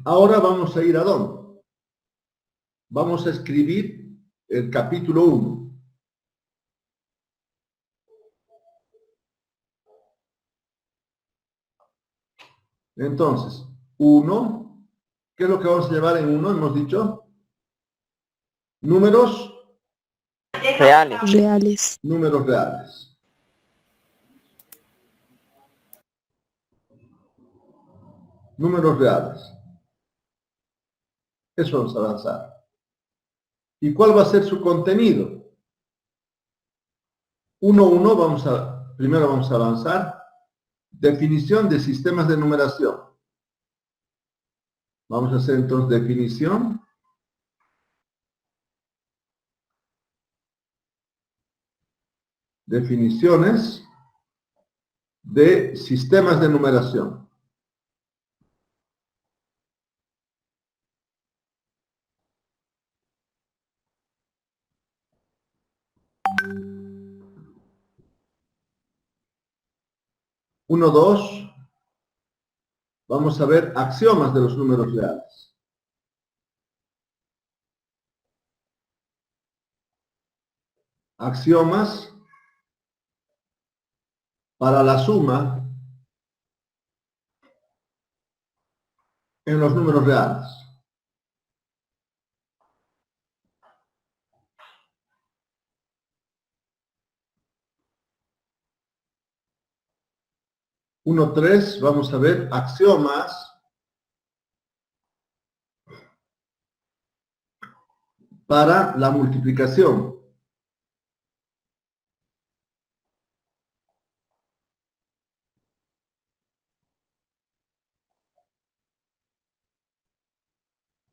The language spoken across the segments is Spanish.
Ahora vamos a ir a dónde. Vamos a escribir el capítulo 1. Entonces, 1, ¿qué es lo que vamos a llevar en 1? Hemos dicho números Reales. números reales. Números reales. Eso vamos a avanzar. ¿Y cuál va a ser su contenido? 1.1, primero vamos a avanzar. Definición de sistemas de numeración. Vamos a hacer entonces definición. Definiciones de sistemas de numeración. Uno, 2. Vamos a ver axiomas de los números reales. Axiomas para la suma en los números reales. Uno, 3, vamos a ver axiomas para la multiplicación.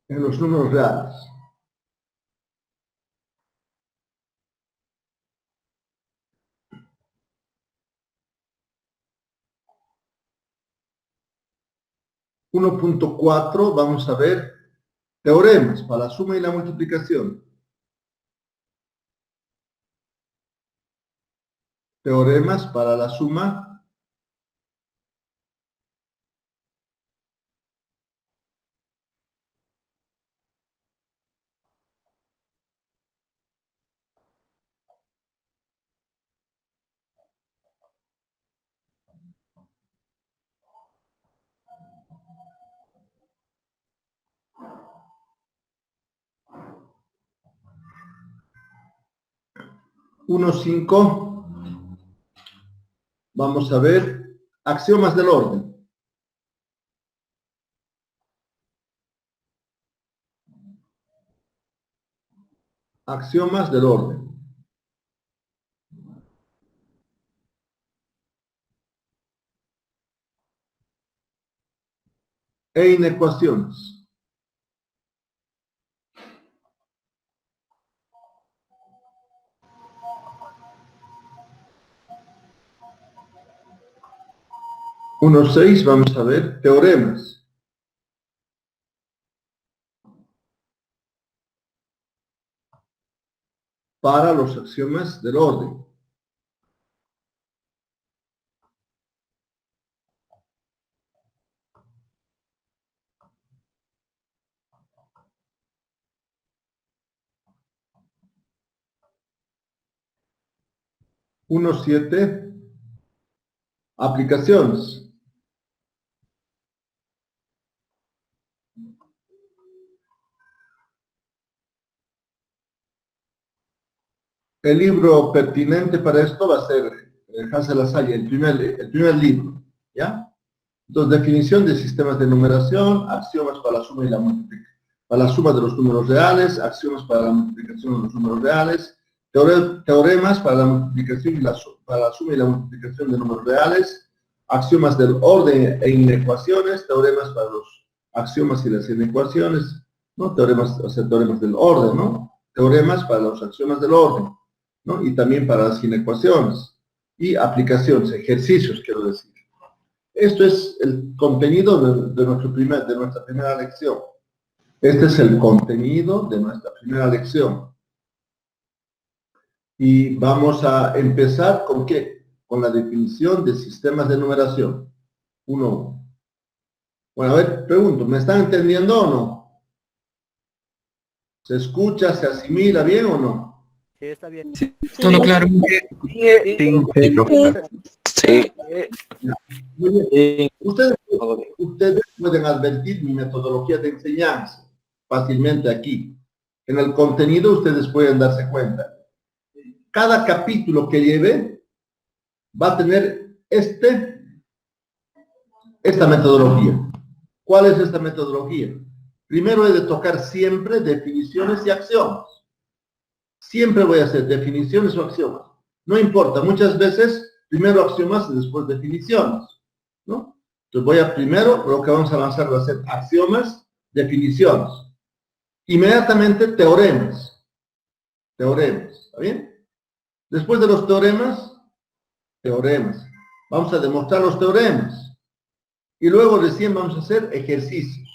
En los números reales. Uno punto 4, vamos a ver teoremas para la suma y la multiplicación. Teoremas para la suma uno, 5. Vamos a ver axiomas del orden. Axiomas del orden. E inecuaciones. Uno, 6, vamos a ver teoremas. Para los axiomas del orden. Uno, 7, aplicaciones. El libro pertinente para esto va a ser Hasse-Lasalle, el primer libro, ¿ya? Entonces, definición de sistemas de numeración, axiomas para la suma y la multiplicación, para la suma de los números reales, axiomas para la multiplicación de los números reales, teoremas para la multiplicación y para la suma y la multiplicación de números reales, axiomas del orden e inecuaciones, teoremas para los axiomas y las inecuaciones, ¿no? Teoremas, o sea, teoremas del orden, ¿no? Teoremas para los axiomas del orden, ¿no? Y también para las inecuaciones. Y aplicaciones, ejercicios, quiero decir. Esto es el contenido de nuestra primera lección. Este es el contenido de nuestra primera lección. Y vamos a empezar ¿con qué? Con la definición de sistemas de numeración. 1. Bueno, a ver, pregunto, ¿me están entendiendo o no? ¿Se escucha, se asimila bien o no? Sí, está bien. Sí, todo claro. Sí, profe. Sí. Ya. Muy bien. Ustedes pueden advertir mi metodología de enseñanza fácilmente aquí. En el contenido ustedes pueden darse cuenta. Cada capítulo que lleve va a tener esta metodología. ¿Cuál es esta metodología? Primero he de tocar siempre definiciones y axiomas. Siempre voy a hacer definiciones o axiomas. No importa, muchas veces primero axiomas y después definiciones, ¿no? Entonces primero, lo que vamos a avanzar va a ser axiomas, definiciones. Inmediatamente teoremas. Teoremas, ¿está bien? Después de los teoremas. Vamos a demostrar los teoremas. Y luego recién vamos a hacer ejercicios.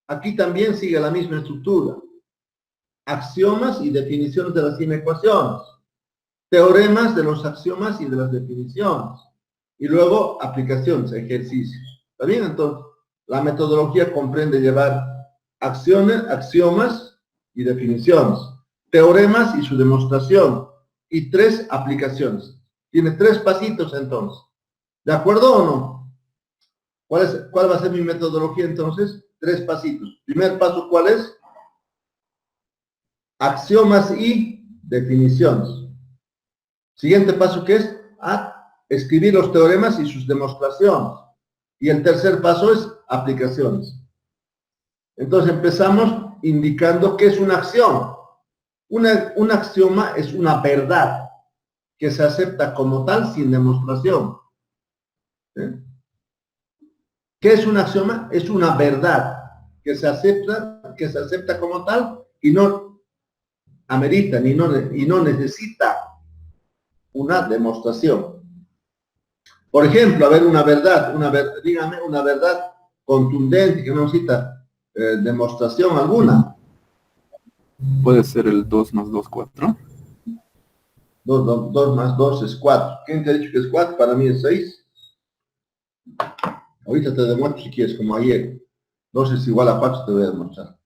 Aquí también sigue la misma estructura. Axiomas y definiciones de las inecuaciones. Teoremas de los axiomas y de las definiciones. Y luego aplicaciones, ejercicios. ¿Está bien? Entonces, la metodología comprende llevar axiomas y definiciones. Teoremas y su demostración. Y 3 aplicaciones. Tiene 3 pasitos entonces. ¿De acuerdo o no? ¿Cuál va a ser mi metodología entonces? 3 pasitos. Primer paso, ¿cuál es? Axiomas y definiciones. Siguiente paso, ¿qué es? Escribir los teoremas y sus demostraciones. Y el tercer paso es aplicaciones. Entonces empezamos indicando qué es un axioma. Un axioma es una verdad que se acepta como tal sin demostración. ¿Eh? ¿Qué es un axioma? Es una verdad que se acepta como tal y no amerita y no necesita una demostración. Por ejemplo, a ver, dígame una verdad contundente que no necesita demostración alguna. Puede ser el 2 más 2, 4. 2 más 2 es 4. ¿Quién te ha dicho que es 4? Para mí es 6. Ahorita te demuestro si quieres, como ayer. 2 es igual a 4, te voy a demostrar.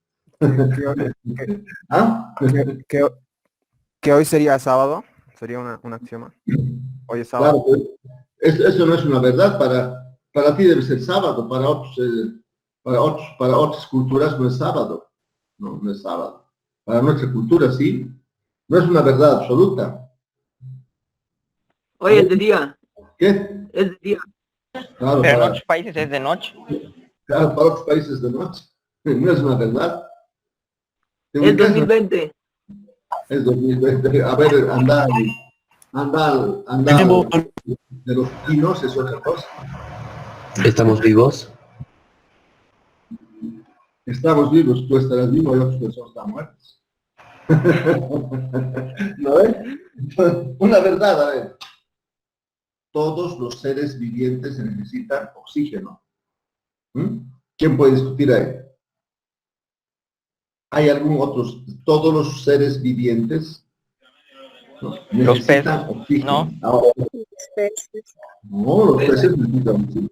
¿Ah? Que hoy sería sábado, sería un axioma. Hoy es sábado. Claro, pues, eso no es una verdad. Para ti debe ser sábado, para otras culturas no es sábado. No es sábado. Para nuestra cultura sí. No es una verdad absoluta. Hoy es de día. ¿Qué? Es de día. Claro, Pero en otros países es de noche. Claro, para otros países de noche. No es una verdad. Es 2020. Es 2020. A ver, andar de los pinos es otra cosa. ¿Estamos vivos? Estamos vivos, tú estarás vivo y otras personas están muertas. ¿No ves? Una verdad, a ver. Todos los seres vivientes necesitan oxígeno. ¿Quién puede discutir ahí? ¿Hay algún otro? Todos los seres vivientes Los peces, oxígeno. ¿no? No, los peces necesitan oxígeno.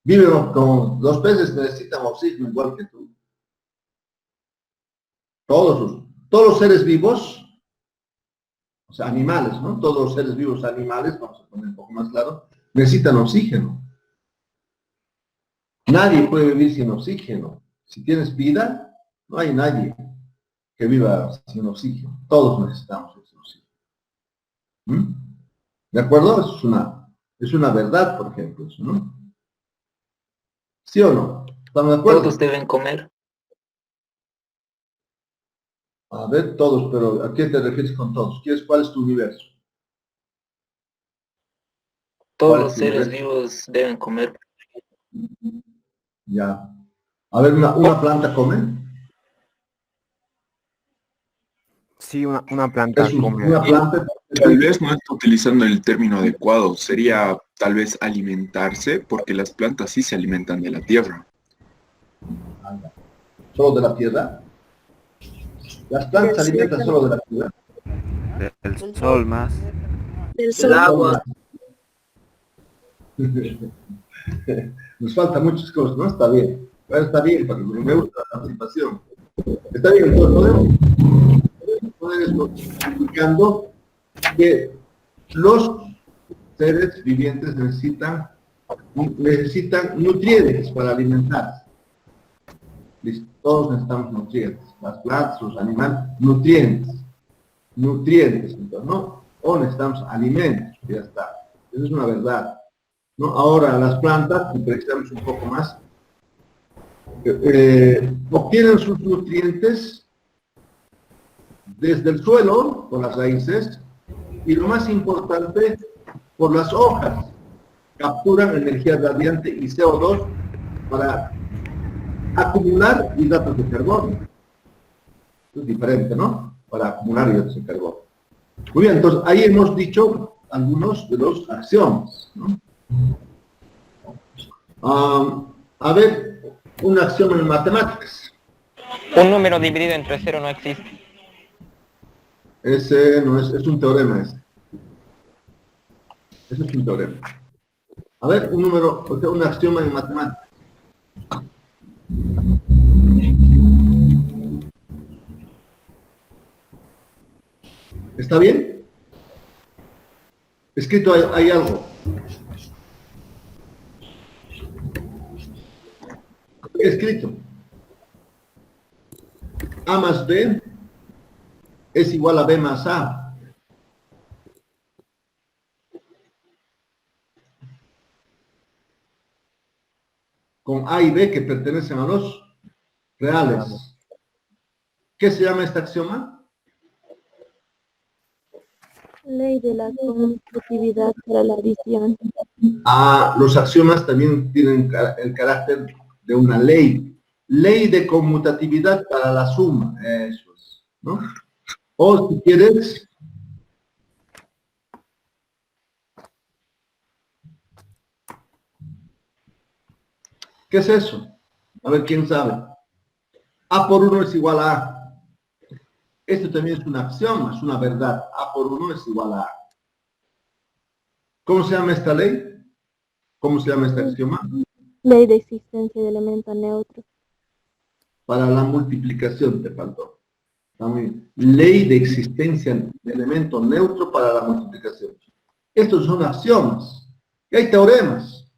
Viven con los peces necesitan oxígeno igual que tú. Todos los seres vivos, o sea, animales, ¿no? Todos los seres vivos animales, vamos a poner un poco más claro, necesitan oxígeno. Nadie puede vivir sin oxígeno. Si tienes vida, no hay nadie que viva sin oxígeno. Todos necesitamos ese oxígeno. ¿De acuerdo? Es una verdad, por ejemplo, eso, ¿no? ¿Sí o no? ¿Estamos de acuerdo? Todos deben comer. A ver, todos, pero ¿a qué te refieres con todos? ¿Cuál es tu universo? Todos los seres vivos deben comer. Ya. A ver, ¿una planta come? Sí, una planta come. Una planta. Tal vez no está utilizando el término adecuado. Sería tal vez alimentarse, porque las plantas sí se alimentan de la tierra. ¿Solo de la tierra? Las plantas se alimentan solo de la tierra. Del sol más. Del agua. Nos faltan muchas cosas, ¿no? Está bien. Pero está bien, porque me gusta la participación. Está bien, entonces podemos poner esto indicando que los seres vivientes necesitan nutrientes para alimentarse. Listo. Todos necesitamos nutrientes. Las plantas, los animales, nutrientes. Nutrientes, entonces, ¿no? O necesitamos alimentos, ya está. Esa es una verdad, ¿no? Ahora, las plantas, si precisamos un poco más, obtienen sus nutrientes desde el suelo, por las raíces, y lo más importante, por las hojas. Capturan energía radiante y CO2 para acumular hidratos de carbono. Es diferente, ¿no? Para acumular hidratos de carbono. Muy bien, entonces ahí hemos dicho algunos de los axiomas, ¿no? A ver, un axioma en matemáticas. Un número dividido entre cero no existe. Ese no es un teorema ese. Ese es un teorema. A ver, un número, o sea, un axioma en matemáticas. ¿Está bien? Escrito hay algo. Escrito. A más B es igual a B más A. Con A y B que pertenecen a los reales. ¿Qué se llama este axioma? Ley de la conmutatividad para la adición. Los axiomas también tienen el carácter de una ley. Ley de conmutatividad para la suma. Eso es, ¿no? O si quieres, ¿qué es eso? A ver, ¿quién sabe? A por 1 es igual a A. Esto también es un axioma, es una verdad. A por 1 es igual a A. ¿Cómo se llama esta ley? ¿Cómo se llama este axioma? Ley de existencia de elementos neutros. Para la multiplicación te faltó. Está muy bien. Ley de existencia de elemento neutro para la multiplicación. Estos son axiomas. Y hay teoremas.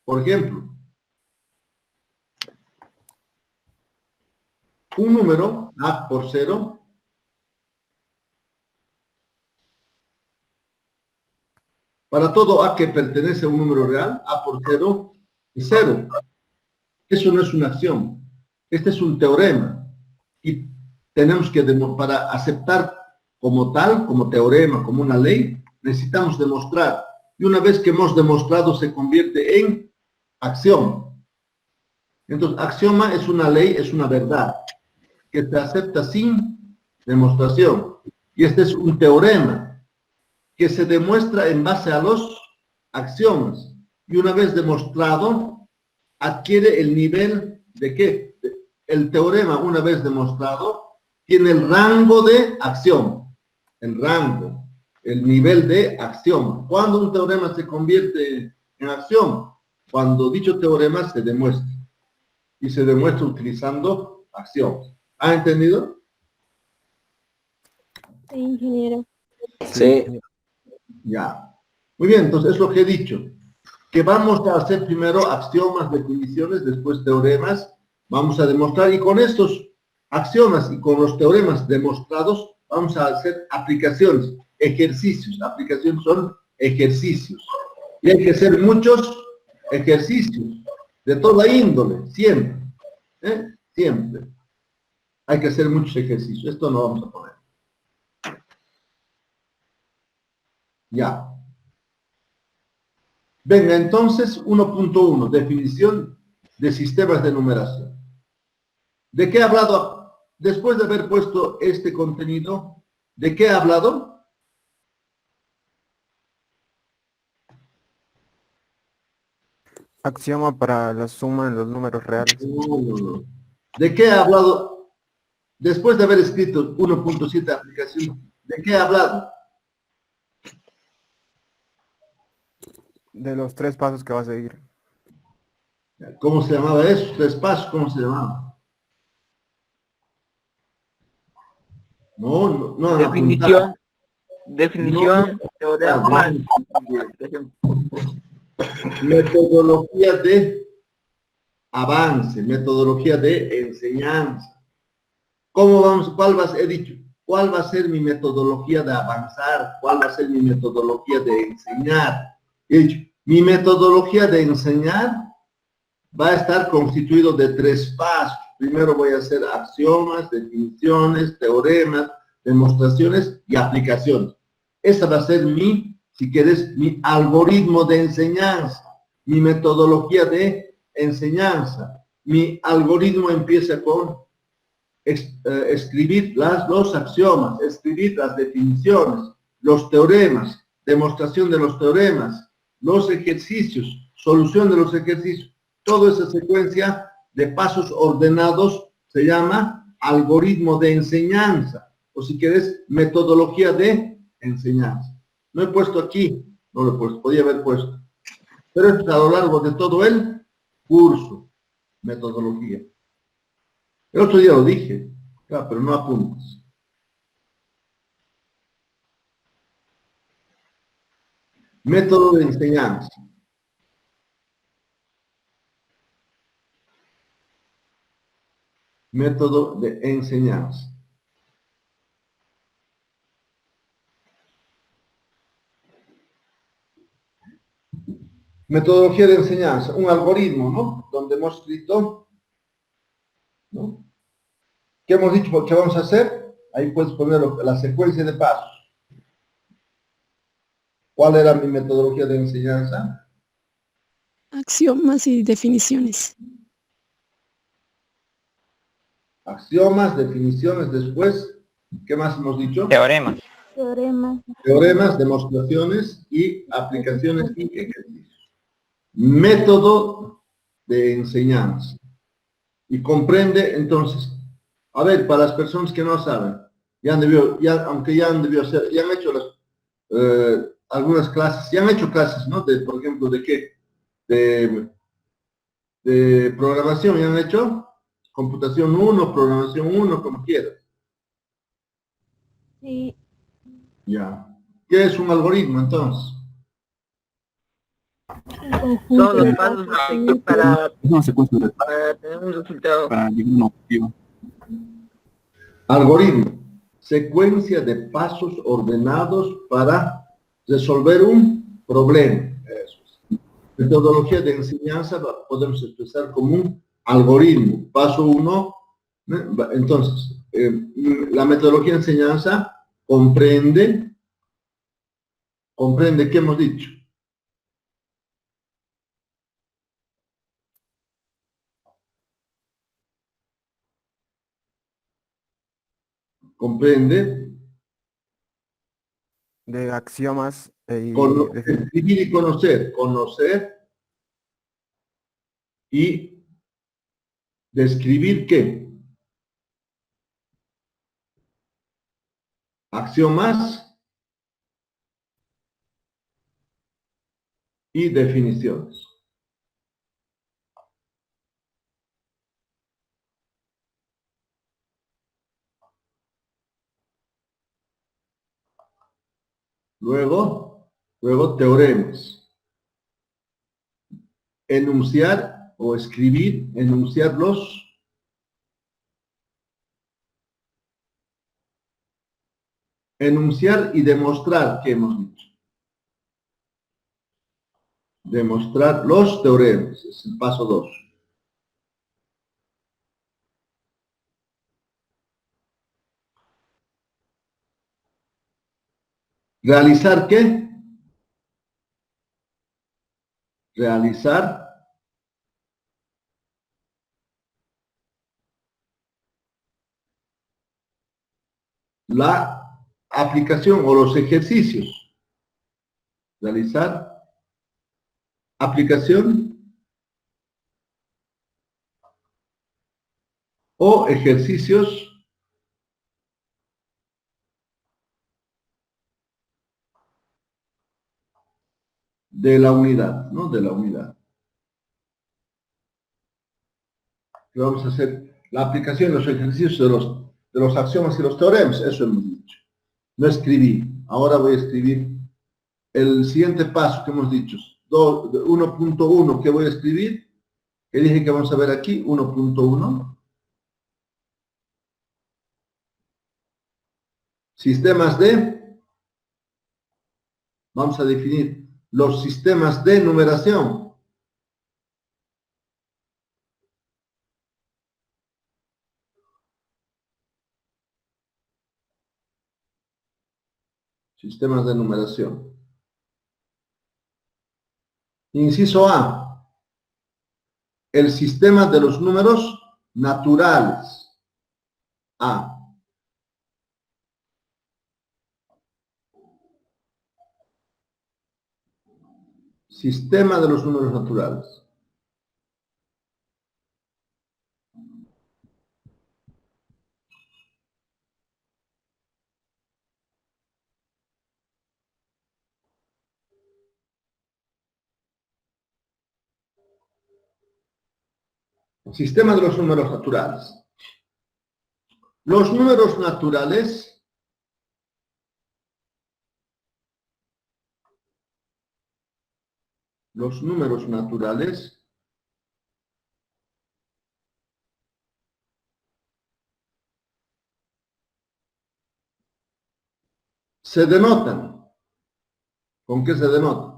Por ejemplo, un número, A por 0, para todo A que pertenece a un número real, A por 0 es 0. Eso no es un axioma. Este es un teorema. Y tenemos que, para aceptar como tal, como teorema, como una ley, necesitamos demostrar. Y una vez que hemos demostrado, se convierte en axioma. Entonces, axioma es una ley, es una verdad, que se acepta sin demostración. Y este es un teorema, que se demuestra en base a los axiomas. Y una vez demostrado, adquiere el nivel de ¿qué? El teorema, una vez demostrado, tiene el rango de axioma. El rango, el nivel de axioma. ¿Cuándo un teorema se convierte en axioma? Cuando dicho teorema se demuestra. Y se demuestra utilizando axiomas. ¿Ha entendido? Sí, ingeniero. Sí. Ya. Muy bien, entonces es lo que he dicho. Que vamos a hacer primero axiomas, definiciones, después teoremas. Vamos a demostrar, y con estos axiomas y con los teoremas demostrados, vamos a hacer aplicaciones, ejercicios. Aplicaciones son ejercicios. Y hay que hacer muchos ejercicios, de toda índole, siempre. Siempre. Hay que hacer muchos ejercicios. Esto no vamos a poner. Ya. Venga, entonces, 1.1, definición de sistemas de numeración. ¿De qué he hablado? Después de haber puesto este contenido, ¿de qué he hablado? Axioma para la suma en los números reales. No. ¿De qué he hablado? Después de haber escrito 1.7 aplicación, ¿de qué he hablado? De los 3 pasos que va a seguir. ¿Cómo se llamaba eso? Tres pasos, ¿cómo se llamaba? No, no, no han apuntado. Definición, teorema, aplicación. Metodología de avance, metodología de enseñanza. ¿Cómo vamos? He dicho, ¿cuál va a ser mi metodología de avanzar? ¿Cuál va a ser mi metodología de enseñar? He dicho, mi metodología de enseñar va a estar constituido de tres pasos. Primero voy a hacer axiomas, definiciones, teoremas, demostraciones y aplicaciones. Esa va a ser mi, si quieres, mi algoritmo de enseñanza, mi metodología de enseñanza. Mi algoritmo empieza con escribir los axiomas, escribir las definiciones, los teoremas, demostración de los teoremas, los ejercicios, solución de los ejercicios. Toda esa secuencia de pasos ordenados se llama algoritmo de enseñanza, o si quieres, metodología de enseñanza. No he puesto aquí, no lo he puesto, podía haber puesto. Pero es a lo largo de todo el curso, metodología. El otro día lo dije, claro, pero no apuntas. Método de enseñanza. Método de enseñanza. Metodología de enseñanza, un algoritmo, ¿no? Donde hemos escrito, ¿no? ¿Qué hemos dicho? ¿Qué vamos a hacer? Ahí puedes poner la secuencia de pasos. ¿Cuál era mi metodología de enseñanza? Axiomas y definiciones. Axiomas, definiciones, después, ¿qué más hemos dicho? Teorema. Teorema. Teoremas, demostraciones y aplicaciones y ejercicios. Método de enseñanza. Y comprende, entonces, a ver, para las personas que no saben, aunque ya han debido hacer, ya han hecho algunas clases, ya han hecho clases, ¿no? Por ejemplo, ¿de qué? De programación, ¿ya han hecho? Computación 1, programación 1, como quieras. Sí. Ya. ¿Qué es un algoritmo, entonces? Un conjunto Son de los pasos a seguir pasos. Es una secuencia de pasos para tener un resultado. para llegar a un objetivo. Algoritmo. Secuencia de pasos ordenados para resolver un problema. Eso es. Metodología de enseñanza podemos expresar como un algoritmo. Paso 1. Entonces, la metodología de enseñanza comprende, ¿qué hemos dicho? Comprende De axiomas y escribir y conocer. Conocer y describir qué. Axiomas y definiciones. Luego teoremas. Enunciar o escribir, enunciarlos. Enunciar y demostrar, ¿qué hemos dicho? Demostrar los teoremas, es el paso 2. ¿Realizar qué? Realizar la aplicación o los ejercicios. Realizar aplicación o ejercicios de la unidad, ¿no? De la unidad. que vamos a hacer la aplicación de los ejercicios de los axiomas y los teoremas, eso hemos dicho. No escribí, ahora voy a escribir el siguiente paso que hemos dicho, 1.1 que voy a escribir, que dije que vamos a ver aquí, 1.1. Sistemas de, vamos a definir los sistemas de numeración. Sistemas de numeración. Inciso A. El sistema de los números naturales. A. Sistema de los números naturales. Sistema de los números naturales. Los números naturales se denotan. ¿Con qué se denotan?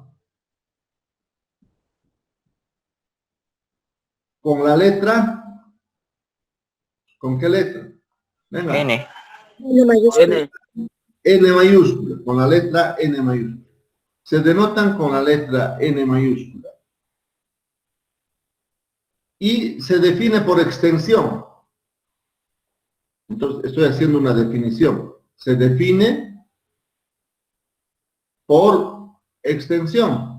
Con la letra. ¿Con qué letra? Venga. N. N mayúscula. N. N mayúscula, con la letra N mayúscula. Se denotan con la letra N mayúscula. Y se define por extensión. Entonces, estoy haciendo una definición. Se define por extensión.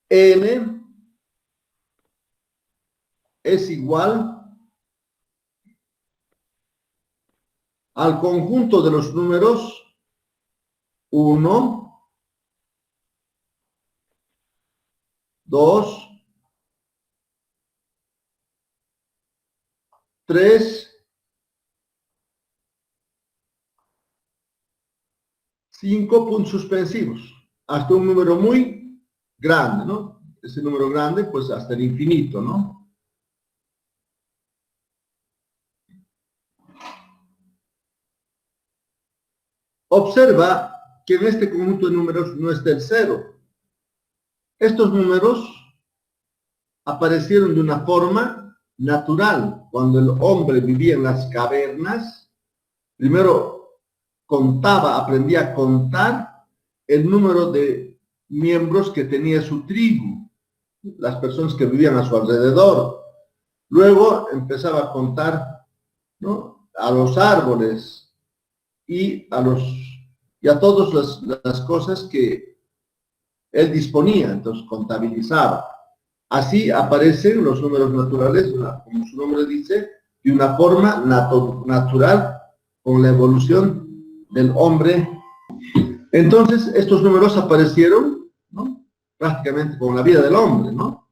N es igual al conjunto de los números 1, 2, 3, 5 puntos suspensivos, hasta un número muy grande, ¿no? Ese número grande, pues hasta el infinito, ¿no? Observa que en este conjunto de números no está el 0. Estos números aparecieron de una forma natural. Cuando el hombre vivía en las cavernas, primero contaba, aprendía a contar el número de miembros que tenía su tribu, las personas que vivían a su alrededor. Luego empezaba a contar, ¿no?, a los árboles y a todas las cosas que él disponía, entonces contabilizaba. Así aparecen los números naturales, como su nombre dice, de una forma natural con la evolución del hombre. Entonces, estos números aparecieron, ¿no?, prácticamente con la vida del hombre, ¿no?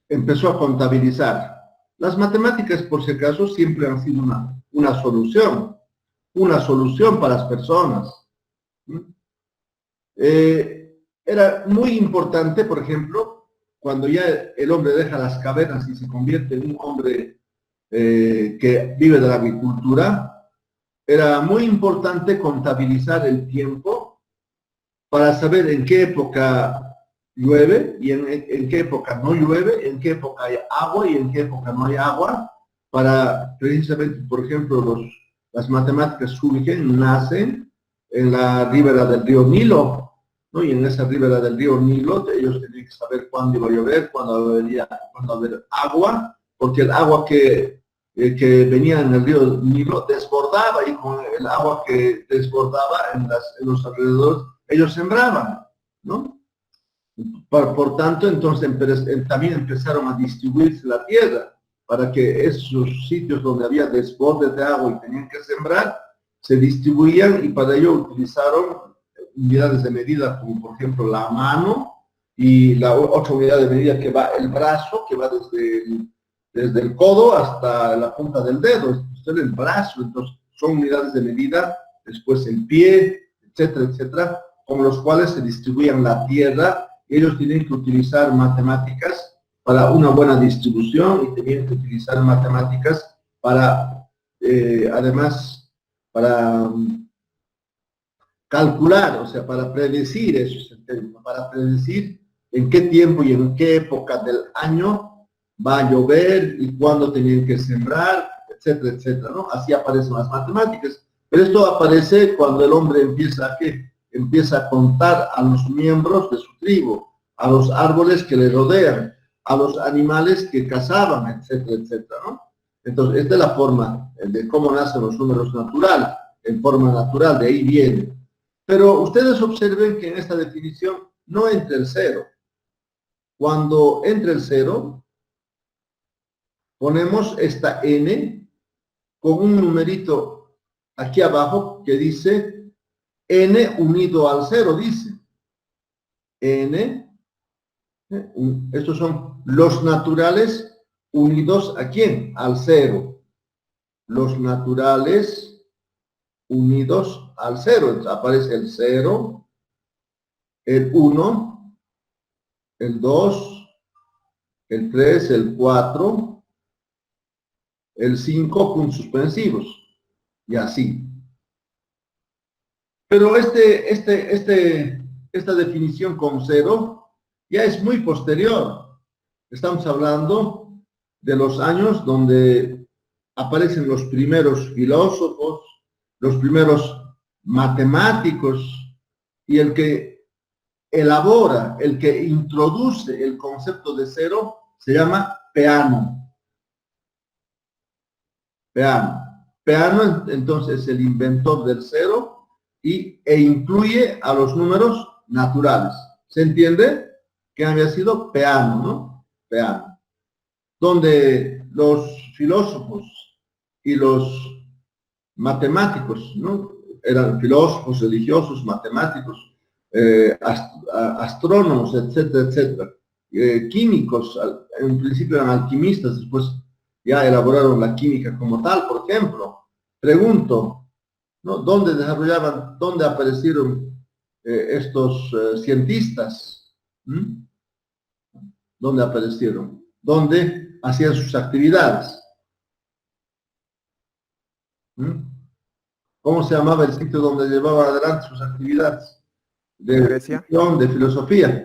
Empezó a contabilizar. Las matemáticas, por si acaso, siempre han sido una solución para las personas. Era muy importante, por ejemplo, cuando ya el hombre deja las cavernas y se convierte en un hombre que vive de la agricultura, era muy importante contabilizar el tiempo para saber en qué época llueve y en qué época no llueve, en qué época hay agua y en qué época no hay agua, para precisamente, por ejemplo, las matemáticas surgen, nacen en la ribera del río Nilo, ¿no? Y en esa ribera del río Nilo ellos tenían que saber cuándo iba a llover, cuándo iba a haber agua, porque el agua que venía en el río Nilo desbordaba, y con el agua que desbordaba en los alrededores, ellos sembraban, ¿no? Por tanto, entonces también empezaron a distribuirse la tierra, para que esos sitios donde había desbordes de agua y tenían que sembrar, se distribuían y para ello utilizaron unidades de medida como por ejemplo la mano y la otra unidad de medida que va el brazo, que va desde el codo hasta la punta del dedo, esto es el brazo, entonces son unidades de medida, después el pie, etcétera, etcétera, con los cuales se distribuían la tierra. Ellos tienen que utilizar matemáticas para una buena distribución y tenían que utilizar matemáticas para, además, para calcular, o sea, para predecir eso, para predecir en qué tiempo y en qué época del año va a llover y cuándo tenían que sembrar, etcétera, etcétera, ¿no? Así aparecen las matemáticas. Pero esto aparece cuando el hombre empieza a contar a los miembros de su tribu, a los árboles que le rodean, a los animales que cazaban, etcétera, etcétera, ¿no? Entonces, esta es la forma de cómo nacen los números naturales, en forma natural, de ahí viene. Pero ustedes observen que en esta definición no entra el cero. Cuando entra el cero, ponemos esta n con un numerito aquí abajo que dice n unido al cero, dice. N, estos son los naturales unidos ¿a quién? Al cero. Los naturales unidos al cero. Entonces aparece el 0, el 1, el 2, el 3, el 4, el 5, puntos suspensivos, y así. Pero esta definición con 0 ya es muy posterior. Estamos hablando de los años donde aparecen los primeros filósofos, los primeros matemáticos, y el que elabora, el que introduce el concepto de 0 se llama Peano. Peano entonces es el inventor del 0 e incluye a los números naturales. ¿Se entiende? Que había sido Peano, ¿no? Peano. Donde los filósofos y los matemáticos, ¿no? Eran filósofos, religiosos, matemáticos, astrónomos, etcétera, etcétera. Químicos, en principio eran alquimistas, después ya elaboraron la química como tal, por ejemplo. Pregunto, ¿no? ¿Dónde aparecieron estos cientistas? ¿Dónde aparecieron? ¿Dónde hacían sus actividades? ¿Cómo se llamaba el sitio donde llevaban adelante sus actividades? De Grecia. De filosofía.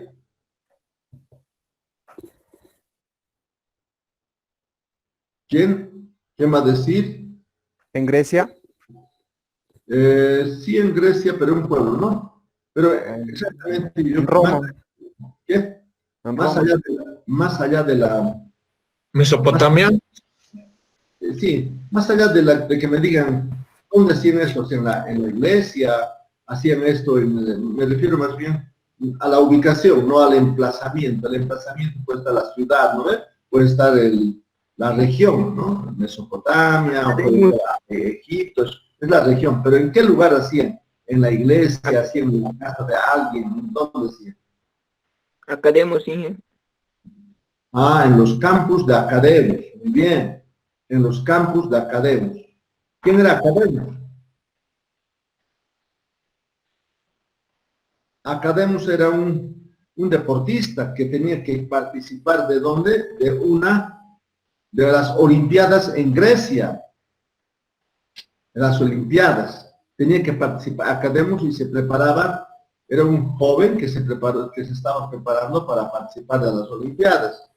¿Quién va a decir? ¿En Grecia? Sí, en Grecia, pero un pueblo, ¿no? Pero exactamente... En Roma. ¿Qué? En Más Roma. allá de la... Mesopotamia. Sí, más allá de que me digan dónde hacían esto, si en la iglesia hacían esto, me refiero más bien a la ubicación, no al emplazamiento. El emplazamiento puede estar la ciudad, ¿no? Puede estar la región, ¿no? Mesopotamia, o puede estar Egipto, es la región. Pero ¿en qué lugar hacían? ¿En la iglesia, hacían en la casa de alguien? ¿Dónde hacían? Academos, sí. Ah, en los campus de Academos. Muy bien. En los campus de Academos. ¿Quién era Academos? Academos era un deportista que tenía que participar ¿de dónde? De las Olimpiadas en Grecia. De las Olimpiadas. Tenía que participar. Academos y se preparaba. Era un joven que se estaba preparando para participar de las Olimpiadas.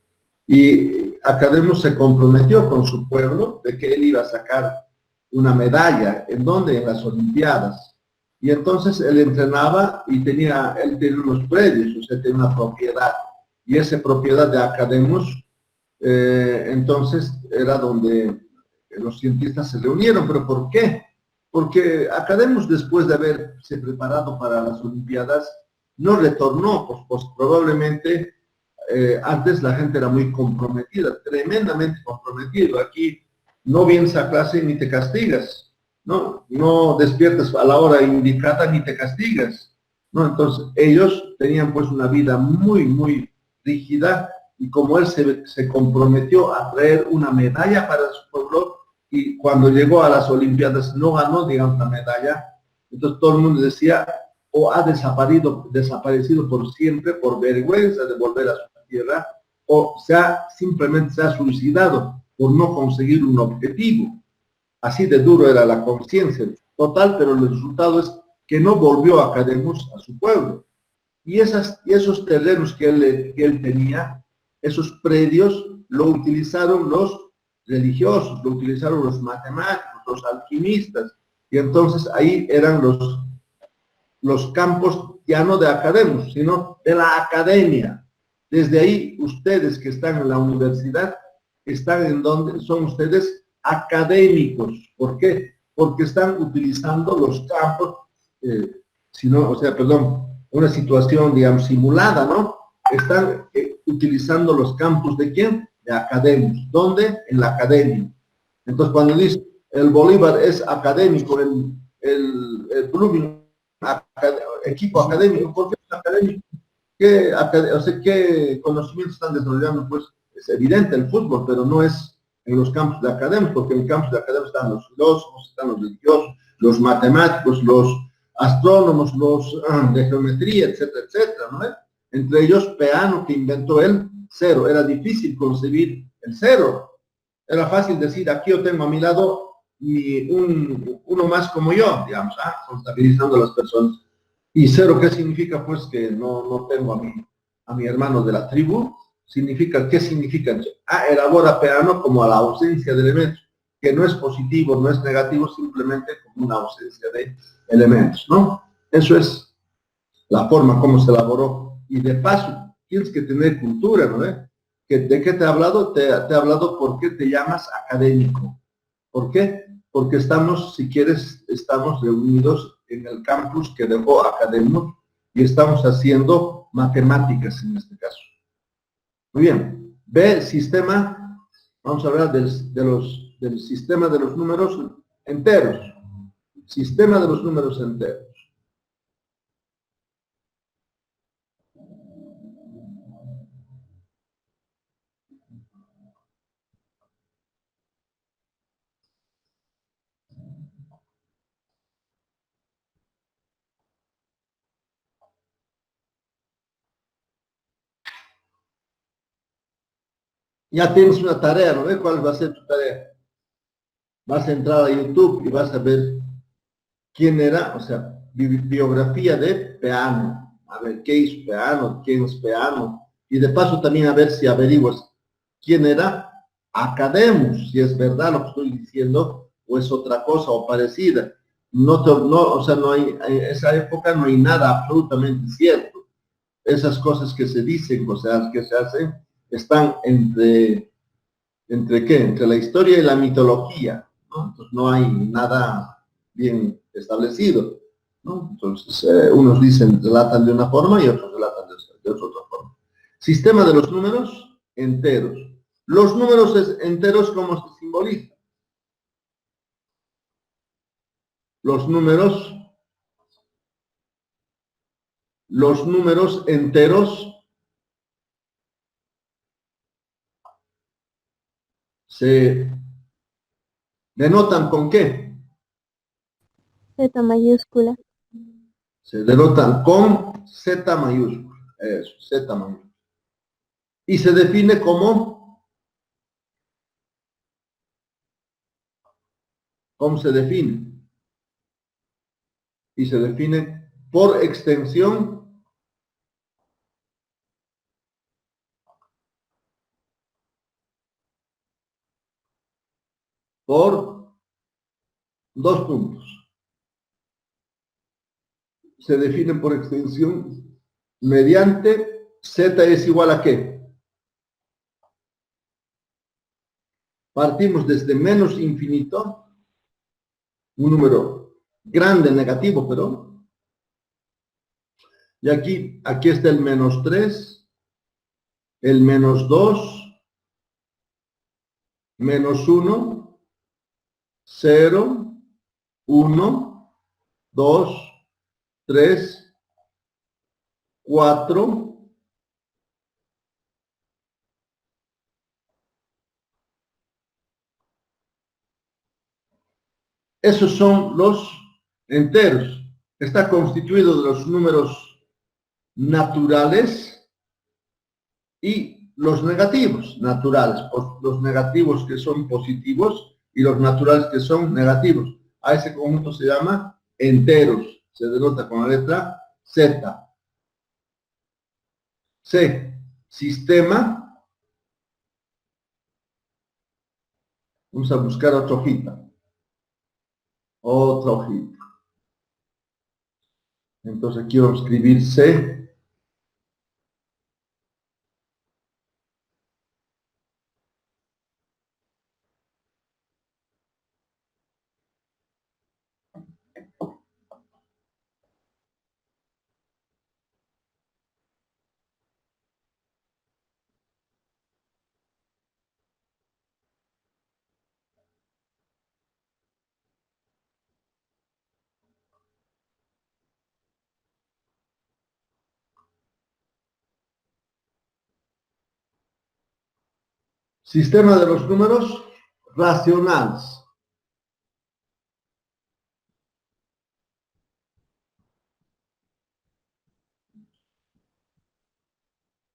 Y Academos se comprometió con su pueblo de que él iba a sacar una medalla. ¿En dónde? En las Olimpiadas. Y entonces él entrenaba y él tenía unos predios, o sea, tenía una propiedad. Y esa propiedad de Academos, entonces era donde los cientistas se reunieron. ¿Pero por qué? Porque Academos, después de haberse preparado para las Olimpiadas, no retornó, pues probablemente antes la gente era muy comprometida, tremendamente comprometido. Aquí no vienes a clase ni te castigas. no despiertas a la hora indicada ni te castigas, ¿no? Entonces ellos tenían pues una vida muy, muy rígida, y como él se comprometió a traer una medalla para su pueblo, y cuando llegó a las Olimpiadas no ganó, digamos, la medalla, entonces todo el mundo decía, o ha desaparecido por siempre, por vergüenza de volver a su tierra, o simplemente se ha suicidado por no conseguir un objetivo. Así de duro era la conciencia total, pero el resultado es que no volvió a Academus a su pueblo. Y esos terrenos que él tenía, esos predios, lo utilizaron los religiosos, lo utilizaron los matemáticos, los alquimistas, y entonces ahí eran los campos ya no de Academus, sino de la academia. Desde ahí, ustedes que están en la universidad, están en donde son ustedes académicos. ¿Por qué? Porque están utilizando los campos, una situación, digamos, simulada, ¿no? Están utilizando los campos ¿de quién? De Academus. ¿Dónde? En la academia. Entonces, cuando dice el Bolívar es académico, el Blooming, equipo académico, ¿por qué es académico? ¿Qué conocimientos están desarrollando? Pues es evidente el fútbol, pero no es en los campos de academia, porque en el campos de academia están los filósofos, están los religiosos, los matemáticos, los astrónomos, los de geometría, etcétera, etcétera, ¿no? Entre ellos Peano, que inventó el cero. Era difícil concebir el cero. Era fácil decir, aquí yo tengo a mi lado uno más como yo, digamos, contabilizando a las personas. Y cero, ¿qué significa? Pues que no tengo a mi hermano de la tribu. ¿Qué significa? Elabora Peano como a la ausencia de elementos, que no es positivo, no es negativo, simplemente como una ausencia de elementos, ¿no? Eso es la forma como se elaboró. Y de paso, tienes que tener cultura, ¿no? ¿De qué te he hablado? Te he hablado por qué te llamas académico. ¿Por qué? Porque estamos reunidos en el campus que dejó Academus y estamos haciendo matemáticas en este caso. Muy bien. B, sistema. Vamos a hablar del sistema de los números enteros. Sistema de los números enteros. Ya tienes una tarea, ¿no? ¿Cuál va a ser tu tarea? Vas a entrar a YouTube y vas a ver quién era, o sea, biografía de Peano. A ver, ¿qué hizo Peano? ¿Quién es Peano? Y de paso también a ver si averiguas quién era Academus, si es verdad lo que estoy diciendo, o es otra cosa o parecida. En esa época no hay nada absolutamente cierto. Esas cosas que se dicen, o sea, que se hacen, están ¿entre qué? Entre la historia y la mitología, ¿no? Entonces no hay nada bien establecido, ¿no? Entonces unos relatan de una forma y otros relatan de otra forma. Sistema de los números enteros. Los números enteros, ¿cómo se simbolizan? Los números enteros se denotan ¿con qué? Z mayúscula. Se denotan con Z mayúscula. Eso, Z mayúscula. Y se define como... ¿Cómo se define? Y se define por extensión por 2 puntos. Se define por extensión mediante Z es igual a ¿qué? Partimos desde menos infinito, un número grande negativo, pero, y aquí está el menos 3, el menos 2, menos 1, 0, 1, 2, 3, 4. Esos son los enteros. Está constituido de los números naturales y los negativos naturales. Los negativos que son positivos y los naturales que son negativos. A ese conjunto se llama enteros. Se denota con la letra Z. C. Sistema. Vamos a buscar otra hojita. Otra hojita. Entonces aquí vamos a escribir C. Sistema de los números racionales.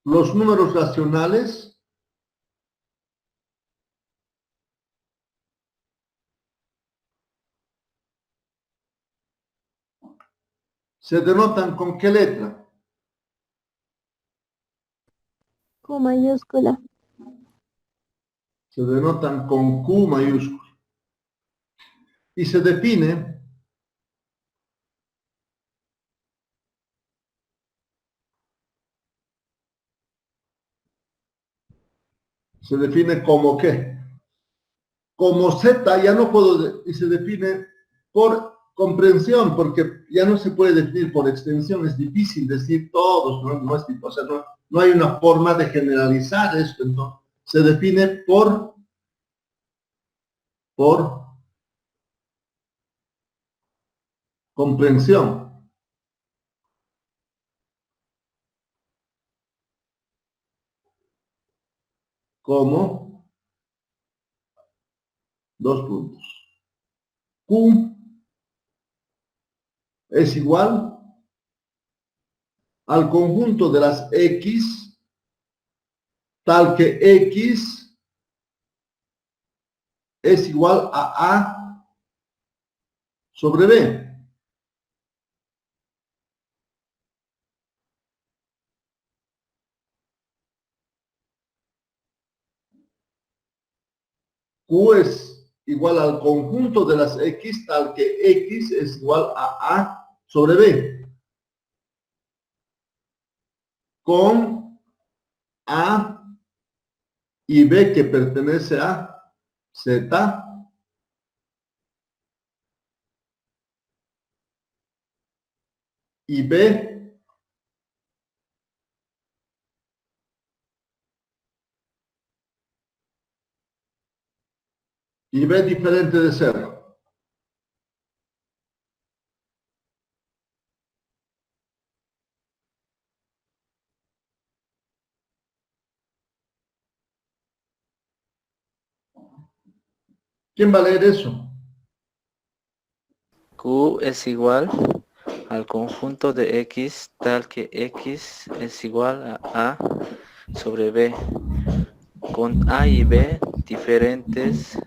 Los números racionales se denotan ¿con qué letra? Q mayúscula. Se denotan con Q mayúscula. Y se define como ¿qué? Como Z ya no puedo, y se define por comprensión, porque ya no se puede definir por extensión, es difícil decir todos, no es, o sea, no hay una forma de generalizar esto, entonces se define por comprensión. Como dos puntos. Q es igual al conjunto de las X, tal que X es igual a A sobre B. Q es igual al conjunto de las X, tal que X es igual a A sobre B. Con A y B que pertenece a Z y B diferente de 0. ¿Quién va a leer eso? Q es igual al conjunto de X tal que X es igual a sobre B, con A y B diferentes,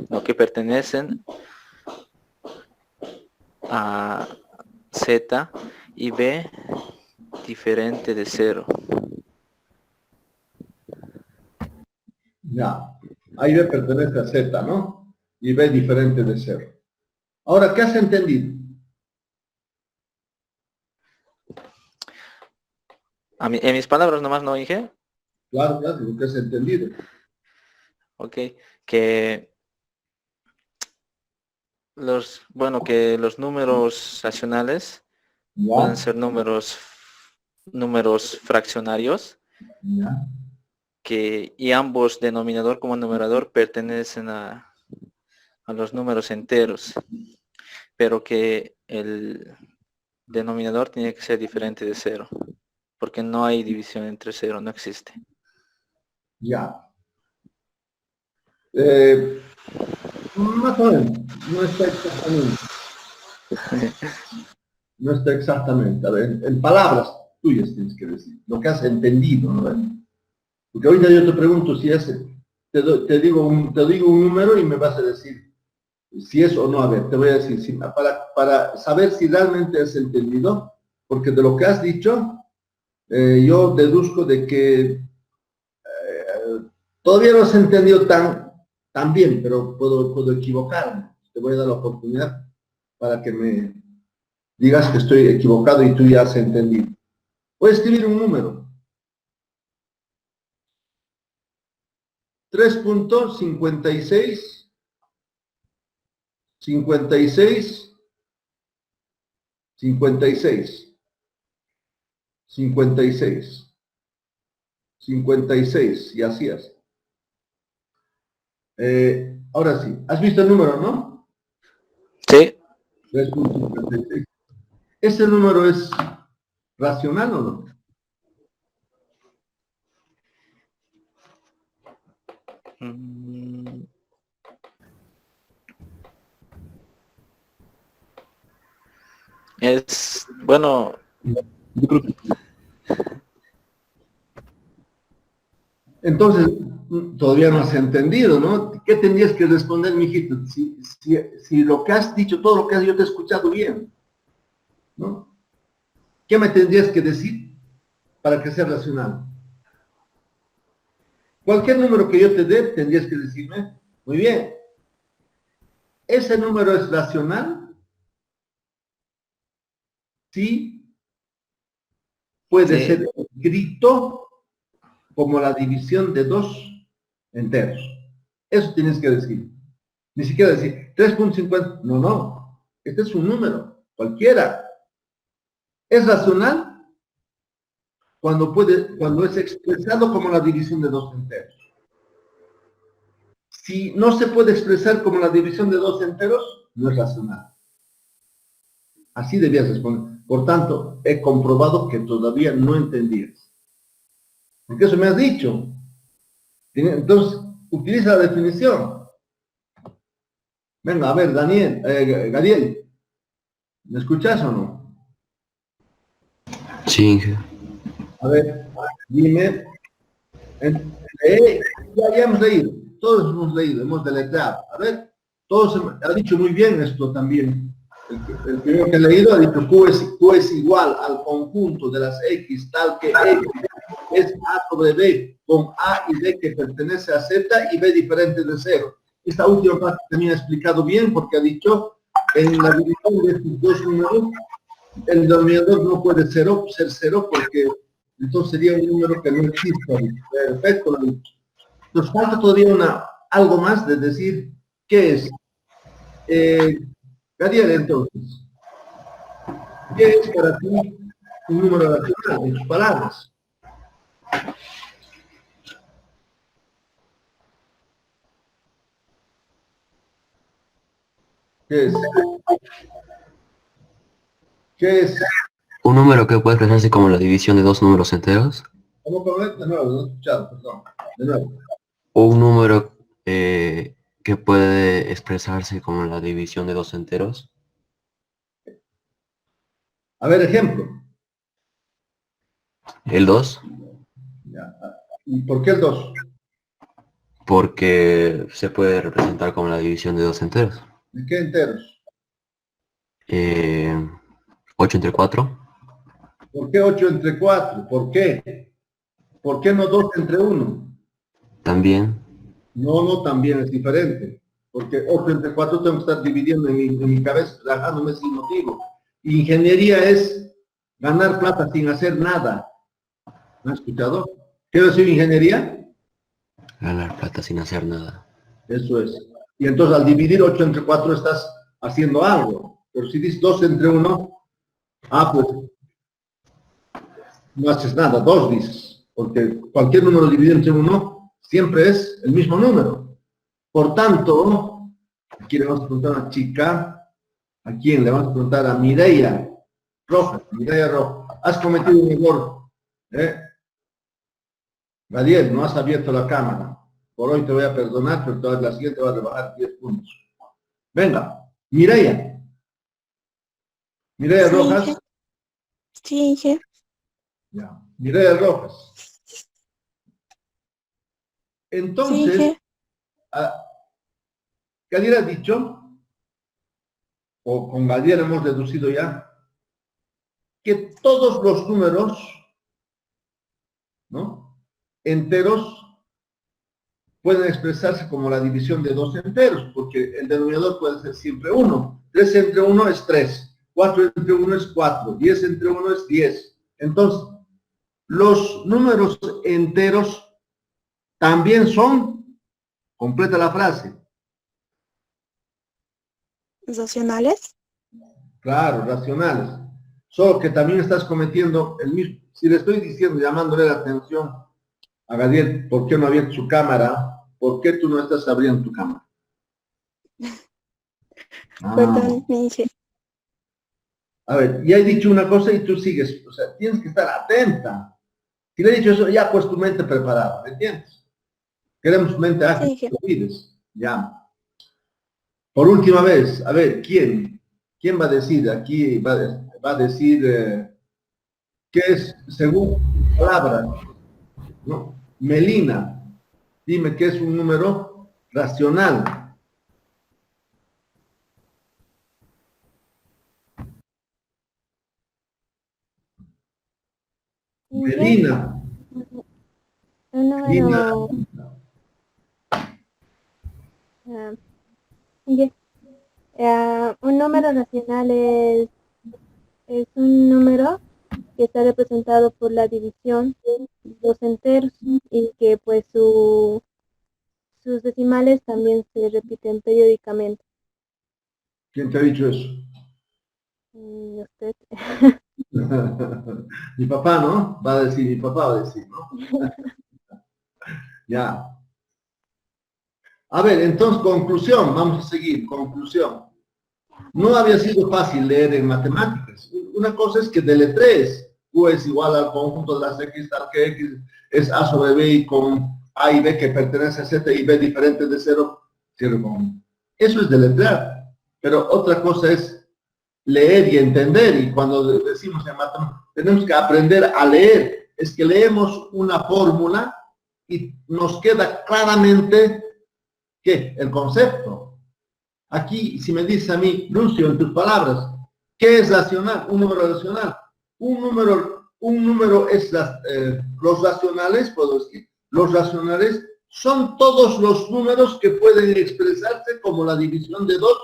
lo que pertenecen a Z y B diferente de 0. Ya, A y B pertenece a Z, ¿no? Y B diferente de 0. Ahora, ¿qué has entendido? En mis palabras nomás, ¿no, Inge? Claro, lo que has entendido. Ok, que los números racionales pueden Ya, ser números fraccionarios, ya. y ambos, denominador como numerador, pertenecen a los números enteros. pero que el denominador tiene que ser diferente de 0, porque no hay división entre 0, no existe. Ya. Más o menos, no está exactamente. No está exactamente. A ver, en palabras tuyas tienes que decir, lo que has entendido, ¿no? Porque ahorita yo te pregunto si es, te digo un número y me vas a decir si es o no. A ver, te voy a decir, para saber si realmente has entendido, porque de lo que has dicho, yo deduzco de que todavía no has entendido tan bien, pero puedo equivocarme. Te voy a dar la oportunidad para que me digas que estoy equivocado y tú ya has entendido. Voy a escribir un número. 3.56 56 56 56 56 y así es. Ahora sí, ¿has visto el número, no? Sí. 3.56. ¿Ese número es racional o no? Es, bueno, Yo creo que Entonces, todavía no has entendido, ¿no? ¿Qué tendrías que responder, mijito? Si lo que has dicho, todo lo que has yo te he escuchado bien, ¿no? ¿Qué me tendrías que decir para que sea racional? Cualquier número que yo te dé, tendrías que decirme, muy bien, ¿ese número es racional? Sí, puede Sí. ser escrito como la división de 2 enteros. Eso tienes que decir. Ni siquiera decir 3.50. No. Este es un número, cualquiera. ¿Es racional? Cuando es expresado como la división de 2 enteros. Si no se puede expresar como la división de 2 enteros, no es racional. Así debías responder. Por tanto, he comprobado que todavía no entendías. Porque eso me has dicho. Entonces, utiliza la definición. Venga, a ver, Gadiel, ¿me escuchas o no? Sí, Inge. A ver, dime. Ya hemos leído, todos hemos leído, hemos deletreado. A ver, todos ha dicho muy bien esto también. El primero que ha leído ha dicho Q es igual al conjunto de las X tal que X es A sobre B con A y B que pertenece a Z y B diferente de 0. Esta última parte también ha explicado bien porque ha dicho en la división de estos dos números el denominador no puede ser 0 porque entonces sería un número que no existe. Perfecto. Nos falta todavía algo más de decir qué es. Gadiel, entonces, ¿qué es para ti un número racional en tus palabras? ¿Qué es? ¿Qué es? Un número que puede expresarse como la división de dos números enteros. ¿Cómo comer? De nuevo, no he escuchado, perdón. De nuevo. O un número que puede expresarse como la división de dos enteros. A ver, ejemplo. El 2. Ya. ¿Y por qué el 2? Porque se puede representar como la división de dos enteros. ¿De qué enteros? 8 entre 4. ¿Por qué 8 entre 4? ¿Por qué? ¿Por qué no 2 entre 1? También. No, también es diferente. Porque 8 entre 4 tengo que estar dividiendo en mi cabeza, trabajándome sin motivo. Ingeniería es ganar plata sin hacer nada. ¿Me has escuchado? ¿Qué decir ingeniería? Ganar plata sin hacer nada. Eso es. Y entonces al dividir 8 entre 4 estás haciendo algo. Pero si dices 2 entre 1, pues no haces nada, 2 dices. Porque cualquier número dividido entre 1 siempre es el mismo número. Por tanto, aquí le vamos a preguntar a una chica, ¿A quién? Le vamos a preguntar a Mireia Rojas. Mireia Rojas. Has cometido un error. Gadiel, no has abierto la cámara. Por hoy te voy a perdonar, pero toda la siguiente va a rebajar 10 puntos. Venga, Mireia. Mireia Sí, Rojas. Inge. Sí, Inge. Ya. Mireia Rojas. Sí, Entonces, Inge. Gadiel ha dicho, o con Gadiel hemos deducido ya, que todos los números, ¿no?, enteros pueden expresarse como la división de dos enteros, porque el denominador puede ser siempre 1. 3 entre 1 es 3. 4 entre 1 es 4. 10 entre 1 es 10. Entonces, los números enteros también son, completa la frase. ¿Racionales? Claro, racionales. Solo que también estás cometiendo el mismo. Si le estoy diciendo, llamándole la atención a Gadiel, ¿por qué no ha abierto su cámara? ¿Por qué tú no estás abriendo tu cámara? Perdón, Inge. A ver, ya he dicho una cosa y tú sigues. O sea, tienes que estar atenta. Si le he dicho eso, ya pues tu mente preparada, ¿me entiendes? Queremos mente ágil, Sí, Inge. no olvides. Ya. Por última vez, a ver, ¿quién? ¿Quién va a decir? Aquí va a decir qué es, según palabras, ¿no? Melina, dime qué es un número racional. Inge, Melina. un Melina. número, Inge, un número racional es un número que está representado por la división de dos enteros y que pues sus decimales también se repiten periódicamente. ¿Quién te ha dicho eso? Usted. Mi papá, ¿no? Va a decir, mi papá va a decir, ¿no? Ya. A ver, entonces, conclusión, vamos a seguir, conclusión. No había sido fácil leer en matemáticas. Una cosa es que deletrees. Q es igual al conjunto de las X, tal que X es A sobre B y con A y B que pertenece a Z y B diferente de 0, cierro con. Eso es deletrear. Pero otra cosa es leer y entender. Y cuando decimos en matemáticas, tenemos que aprender a leer. Es que leemos una fórmula y nos queda claramente, ¿qué? El concepto. Aquí, si me dices a mí, Lucio, en tus palabras, ¿qué es racional? Un número racional. Un número es los racionales, puedo decir, los racionales son todos los números que pueden expresarse como la división de dos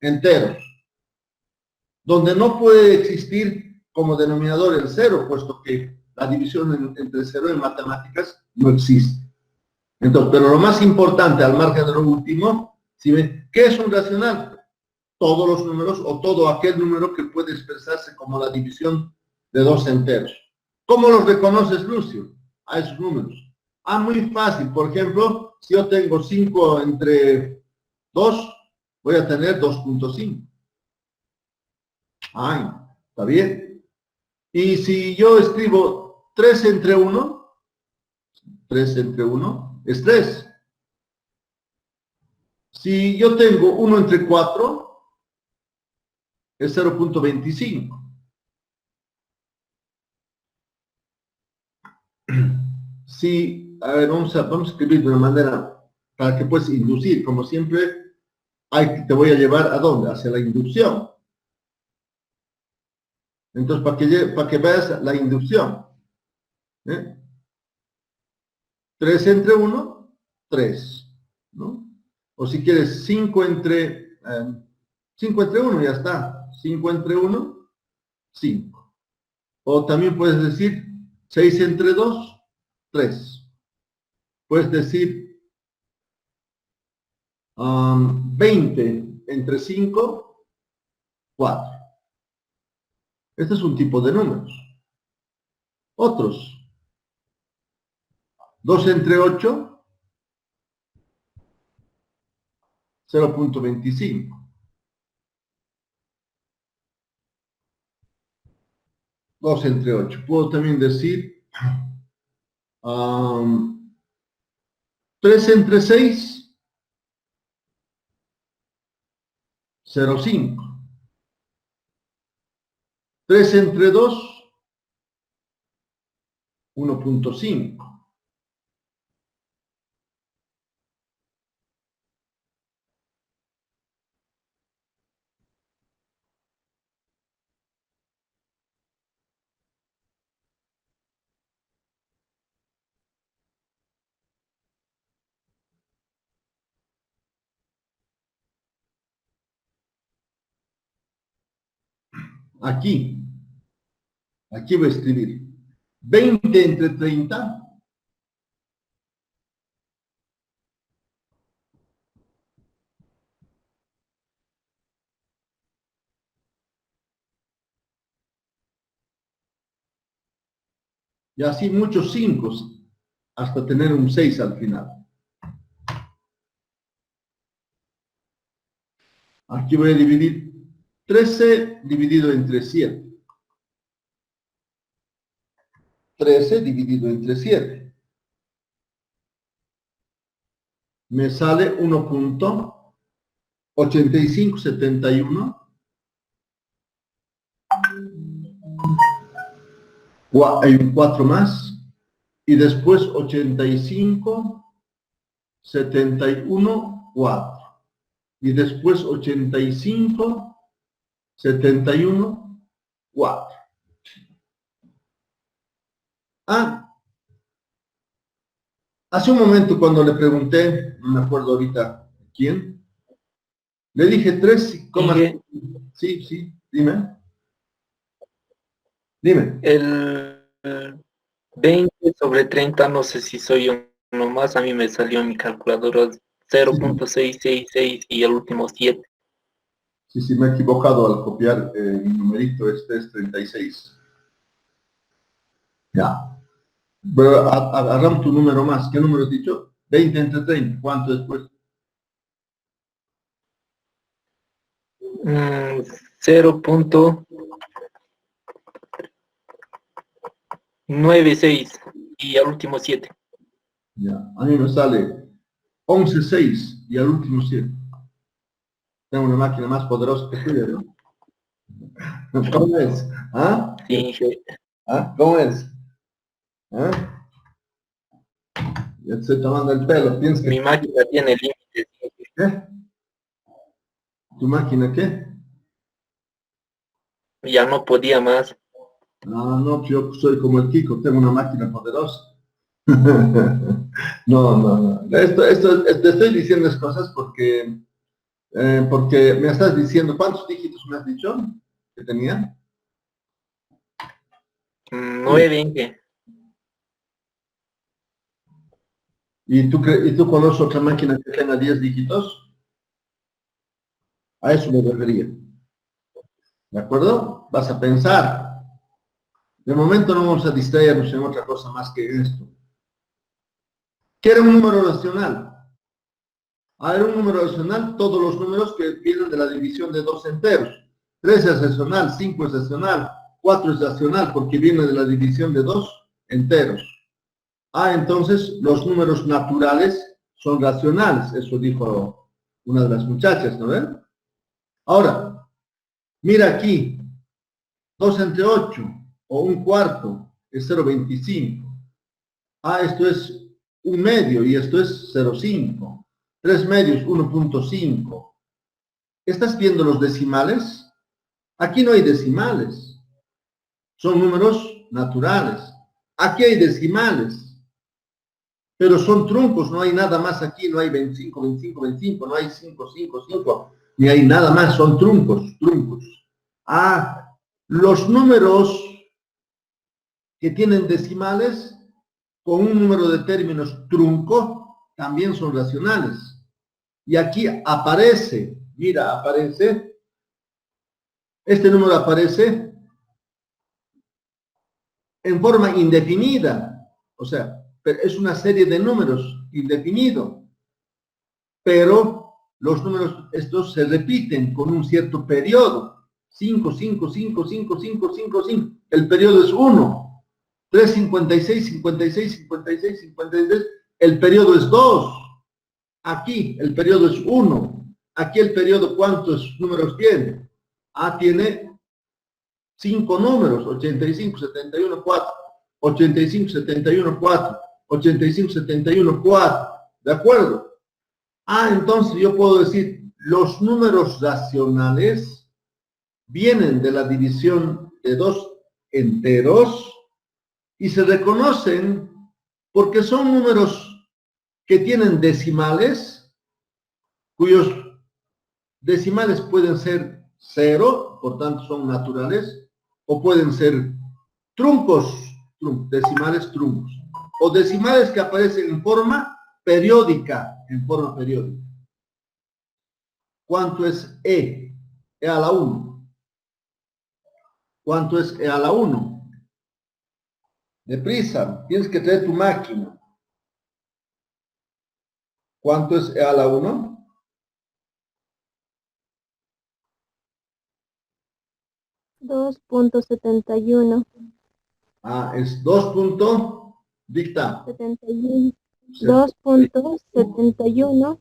enteros, donde no puede existir como denominador el cero, puesto que la división entre cero en matemáticas no existe. Entonces, pero lo más importante, al margen de lo último, si ven, ¿qué es un racional? Todos los números o todo aquel número que puede expresarse como la división de dos enteros. ¿Cómo los reconoces, Lucio? A esos números. Muy fácil. Por ejemplo, si yo tengo 5 entre 2, voy a tener 2.5. Está bien. Y si yo escribo 3 entre 1, 3 entre 1 es 3. Si yo tengo 1 entre 4, es 0.25. Si, a ver, vamos a escribir de una manera para que puedas inducir. Como siempre, te voy a llevar ¿a dónde? Hacia la inducción. Entonces, para que veas la inducción. 3 entre 1, 3. ¿No? O si quieres 5 entre 1, ya está. 5 entre 1, 5. O también puedes decir 6 entre 2, 3. Puedes decir 20 entre 5, 4. Este es un tipo de números. Otros. 2 entre 8, 0.25. 2 entre 8. Puedo también decir 3 entre 6, 0,5. 3 entre 2, 1,5. Aquí voy a escribir 20 entre 30, y así muchos 5 hasta tener un 6 al final. Aquí voy a dividir 13 dividido entre 7. 13 dividido entre 7. Me sale 1,8571. Hay un 4 más. Y después 8571, 4. Y después 8571, 4. Hace un momento cuando le pregunté, no me acuerdo ahorita quién, le dije 3, sí, dime. El 20 sobre 30, no sé si soy uno más, a mí me salió en mi calculadora 0.666 y el último 7. Sí, me he equivocado al copiar mi numerito, este es 36. Ya. Pero agarramos tu número más. ¿Qué número has dicho? 20 entre 30. ¿Cuánto después? 0.96 y al último 7. Ya. A mí me sale 11,6 y al último 7. Tengo una máquina más poderosa que tuya, ¿no? ¿Cómo es? ¿Ah? Sí. ¿Ah? ¿Cómo es? ¿Ah? Ya te estoy tomando el pelo. Mi máquina tiene límites. ¿Qué? ¿Tu máquina qué? Ya no podía más. No, yo soy como el Kiko, tengo una máquina poderosa. No. Esto, te estoy diciendo estas cosas porque me estás diciendo, ¿cuántos dígitos me has dicho que tenía? 9. ¿Y tú conoces otra máquina que tenga 10 dígitos? A eso me refería. ¿De acuerdo? Vas a pensar. De momento no vamos a distraernos en otra cosa más que esto. ¿Qué era un número racional? Era un número racional todos los números que vienen de la división de 2 enteros. 3 es racional, 5 es racional, 4 es racional porque viene de la división de 2 enteros. Entonces los números naturales son racionales. Eso dijo una de las muchachas, ¿no ven? Ahora, mira aquí. 2 entre 8 o un cuarto es 0,25. Esto es un medio y esto es 0,5. 3 medios, 1,5. ¿Estás viendo los decimales? Aquí no hay decimales. Son números naturales. Aquí hay decimales. Pero son truncos, no hay nada más aquí, no hay 25, 25, 25, no hay 5, 5, 5, ni hay nada más, son truncos. Los números que tienen decimales con un número de términos trunco también son racionales. Y aquí aparece, mira, aparece, este número aparece en forma indefinida, o sea, es una serie de números indefinido, pero los números estos se repiten con un cierto periodo, 5, 5, 5, 5, 5, 5, 5. El periodo es 1. 3, 56, 56, 56, 56. El periodo es 2. Aquí el periodo es 1. Aquí el periodo, ¿cuántos números tiene? Tiene 5 números. 85, 71, 4. 85, 71, 4. 85, 71, 4. ¿De acuerdo? Entonces yo puedo decir, los números racionales vienen de la división de dos enteros y se reconocen porque son números que tienen decimales, cuyos decimales pueden ser 0, por tanto son naturales, o pueden ser truncos, decimales truncos, o decimales que aparecen en forma periódica, ¿Cuánto es E? E a la 1. ¿Cuánto es E a la 1? Deprisa, tienes que traer tu máquina. ¿Cuánto es E a la 1? $2.71. Es 2. Dicta. 71. 2.71.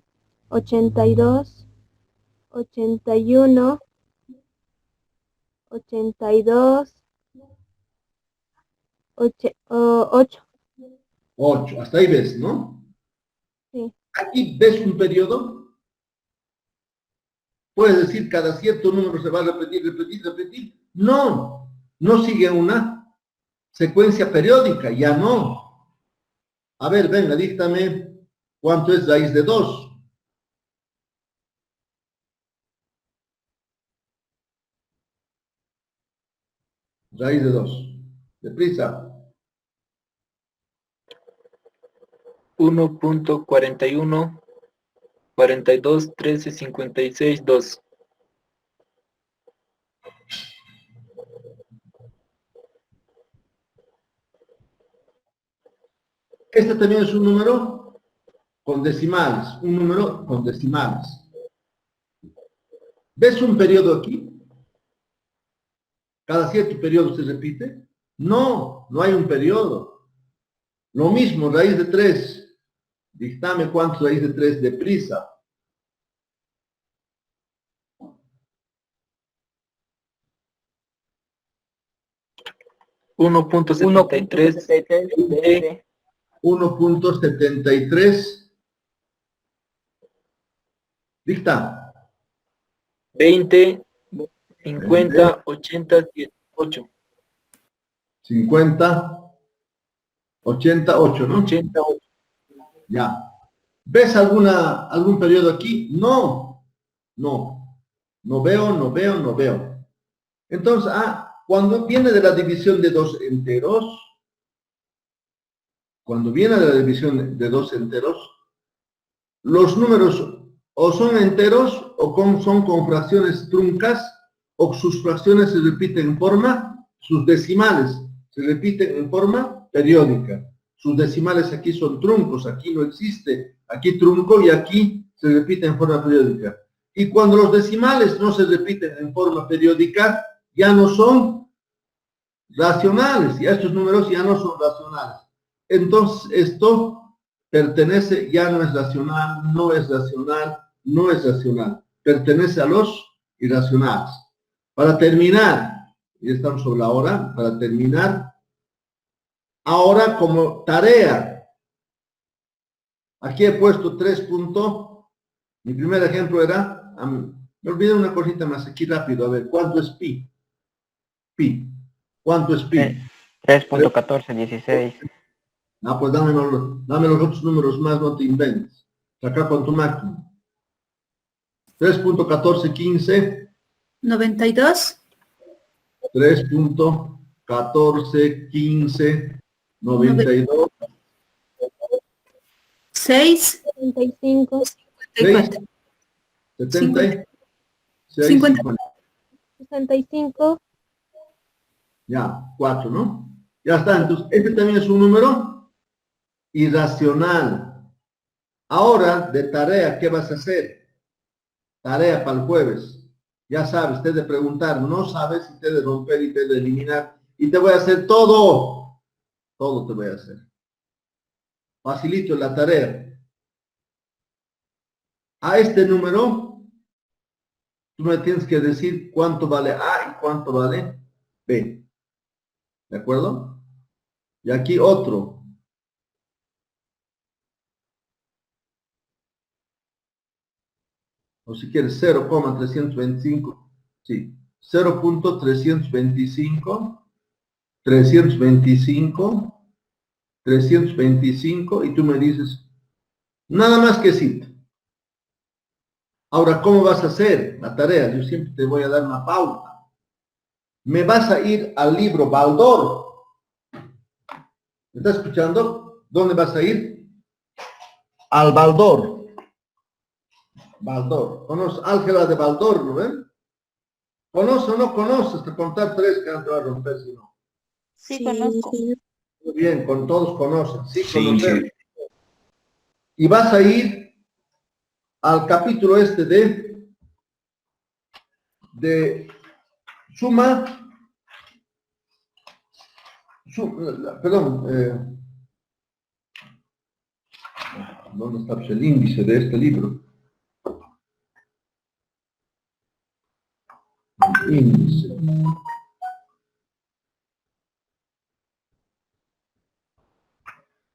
82. 81. 82. 8. 8. Hasta ahí ves, ¿no? Sí. Aquí ves un periodo. Puedes decir cada cierto número se va a repetir. No, no sigue una secuencia periódica, ya no. A ver, venga, díctame cuánto es raíz de 2. Raíz de 2. Deprisa. 1.41, 42, 13, 56, 2. Este también es un número con decimales, ¿Ves un periodo aquí? ¿Cada cierto periodo se repite? No, no hay un periodo. Lo mismo, raíz de 3. Dictame cuánto raíz de 3 deprisa. $1.73. 1.73. Dicta. 20, 50, 80, 8. 50, 88, ¿no? 88. Ya. ¿Ves algún periodo aquí? No. No veo. Entonces, cuando viene de la división de dos enteros, los números o son enteros o son con fracciones truncas, o sus fracciones se repiten en forma, sus decimales se repiten en forma periódica. Sus decimales aquí son truncos, aquí no existe, aquí trunco y aquí se repite en forma periódica. Y cuando los decimales no se repiten en forma periódica, ya no son racionales, ya estos números ya no son racionales. Entonces esto pertenece, ya no es racional, no es racional, pertenece a los irracionales. Para terminar, ya estamos sobre la hora, para terminar, ahora como tarea, aquí he puesto 3 puntos, mi primer ejemplo era, me olvidé una cosita más, aquí rápido, a ver, ¿cuánto es pi? ¿Cuánto es pi? 3.1416. Pues dame los otros números más, no te inventes. Saca con tu máquina. 3.1415. 92. 3.1415. 92. 6. 75. 54. 70. 50. 65. Ya, 4, ¿no? Ya está, entonces, este también es un número irracional. Ahora, de tarea, ¿qué vas a hacer? Tarea para el jueves. Ya sabes, te he de preguntar, no sabes, y te he de romper y te he de eliminar. Y te voy a hacer todo. Todo te voy a hacer. Facilito la tarea. A este número, tú me tienes que decir cuánto vale A y cuánto vale B. ¿De acuerdo? Y aquí otro. O si quieres 0,325. Sí. 0.325. 325. 325. Y tú me dices, nada más que sí. Ahora, ¿cómo vas a hacer la tarea? Yo siempre te voy a dar una pauta. Me vas a ir al libro Baldor. ¿Me estás escuchando? ¿Dónde vas a ir? Al Baldor. Baldor. ¿Conoces álgebra de Baldor, no ven? ¿Conoces o no conoces? Te contar tres que no te va a romper si no. Sí, conozco. Muy bien, con todos conocen. Sí, Sí, conocen. sí. Y vas a ir al capítulo este de suma, perdón, ¿dónde está el índice de este libro? El índice.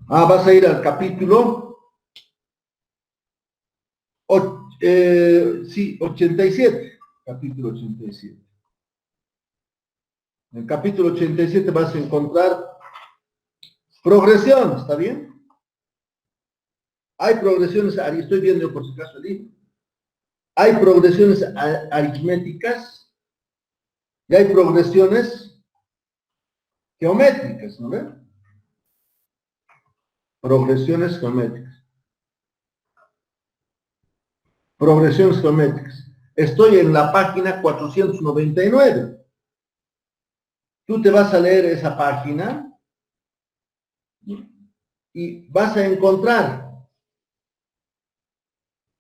Vas a ir al capítulo 87. Capítulo 87. En el capítulo 87 vas a encontrar progresión, ¿está bien? Hay progresiones, estoy viendo por si acaso el libro. Hay progresiones aritméticas y hay progresiones geométricas, ¿no ven? Progresiones geométricas. Progresiones geométricas. Estoy en la página 499. Tú te vas a leer esa página y vas a encontrar,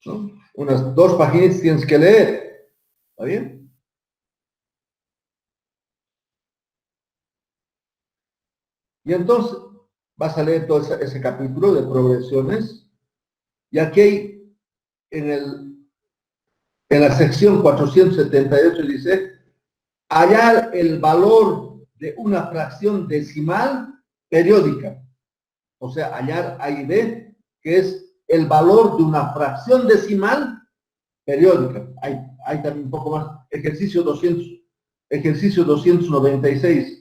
¿no?, unas 2 páginas tienes que leer. ¿Está bien? Y entonces vas a leer todo ese capítulo de progresiones. Y aquí hay, en la sección 478 dice, hallar el valor de una fracción decimal periódica. O sea, hallar A y B, que es el valor de una fracción decimal periódica. Hay también un poco más. Ejercicio 296.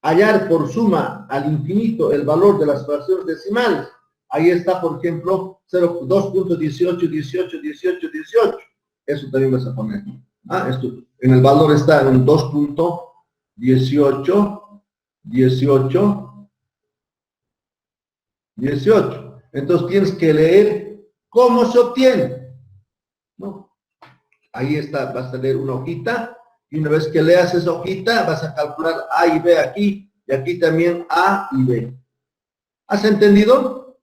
Hallar por suma al infinito el valor de las fracciones decimales. Ahí está, por ejemplo, 2.18, 18, 18, 18. Eso también vas a poner. Esto, en el valor está en 2.18, 18, 18. Entonces tienes que leer cómo se obtiene, ¿no? Ahí está, vas a leer una hojita, y una vez que leas esa hojita, vas a calcular A y B aquí, y aquí también A y B. ¿Has entendido?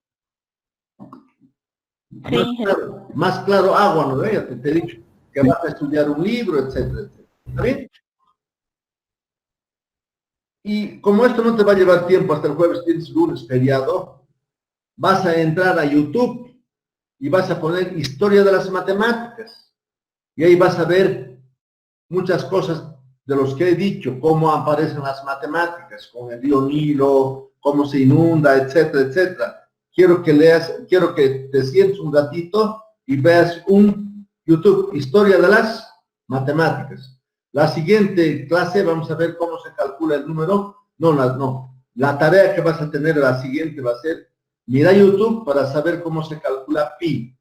Sí. Más claro agua, ¿no? Ya te he dicho que vas a estudiar un libro, etcétera, etcétera. ¿Está bien? Y como esto no te va a llevar tiempo hasta el jueves, tienes lunes feriado, vas a entrar a YouTube y vas a poner Historia de las Matemáticas. Y ahí vas a ver muchas cosas de los que he dicho, cómo aparecen las matemáticas, con el río Nilo, cómo se inunda, etcétera, etcétera. Quiero que leas, quiero que te sientes un ratito y veas un YouTube, Historia de las Matemáticas. La siguiente clase vamos a ver cómo se calcula el número. La tarea que vas a tener la siguiente va a ser, mira YouTube para saber cómo se calcula pi.